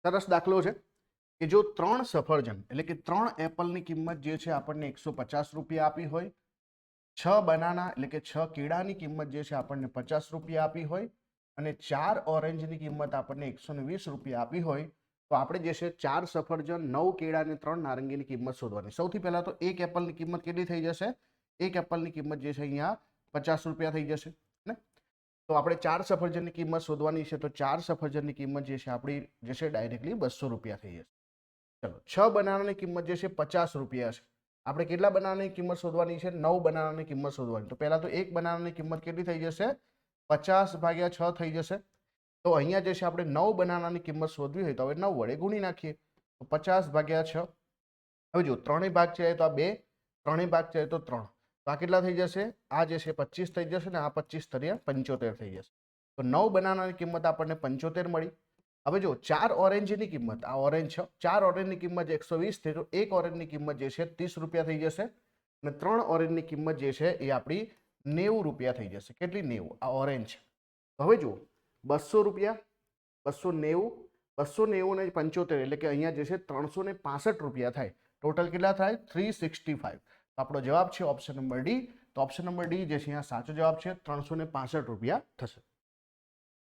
સરસ દાખલો છે કે જો 3 સફરજન એટલે કે 3 એપલની કિંમત જે છે આપણને 150 રૂપિયા આપી હોય, 6 બનાના એટલે કે 6 કેળાની કિંમત જે છે આપણને 50 રૂપિયા આપી હોય અને 4 ઓરેન્જની કિંમત આપણને 120 રૂપિયા આપી હોય, તો આપણે જે છે 4 સફરજન, 9 કેળા અને 3 નારંગીની કિંમત શોધવાની. સૌથી પહેલા તો એક એપલની કિંમત કેટલી થઈ જશે? એક એપલની કિંમત જે છે અહીંયા 50 રૂપિયા થઈ જશે ને. તો આપણે 4 સફરજનની કિંમત શોધવાની છે, તો 4 સફરજનની કિંમત જે છે આપણી જે છે ડાયરેક્ટલી 200 રૂપિયા થઈ જશે. ચલો, 6 બનાનાની કિંમત જે છે 50 રૂપિયા છે. આપણે કેટલા બનાનાની કિંમત શોધવાની છે? 9 બનાનાની કિંમત શોધવાની. તો પહેલા તો એક બનાનાની કિંમત કેટલી થઈ જશે? 50 ભાગ્યા 6 થઈ જશે. તો અહીંયા જે છે આપણે 9 બનાનાની કિંમત શોધવી હોય તો હવે 9 વડે ગુણી નાખીએ. તો 50 ભાગ્યા 6. હવે જો ત્રણેય ભાગ છે તો આ 2, ત્રણેય ભાગ છે તો 3. તો આ કેટલા થઈ જશે? આ જે છે 25 થઈ જશે ને આ 25 તરીકે 75 થઈ જશે. તો 9 બનાનાની કિંમત આપણને 75 મળી. હવે જો 4 ઓરેન્જની કિંમત, આ ઓરેન્જ છે, 4 ઓરેન્જની કિંમત 120 થઈ, તો એક ઓરેન્જની કિંમત જે છે 30 રૂપિયા થઈ જશે અને 3 ઓરેન્જની કિંમત જે છે એ આપણી 90 રૂપિયા થઈ જશે. કેટલી? 90. આ ઓરેન્જ. હવે જુઓ 200 રૂપિયા, 290, 290 ને 75 એટલે કે અહીંયા જે છે 365 રૂપિયા થાય. ટોટલ કેટલા થાય? 365. તો આપણો જવાબ છે ઓપ્શન નંબર ડી. તો ઓપ્શન નંબર ડી જે છે અહીંયા સાચો જવાબ છે, 365 રૂપિયા થશે.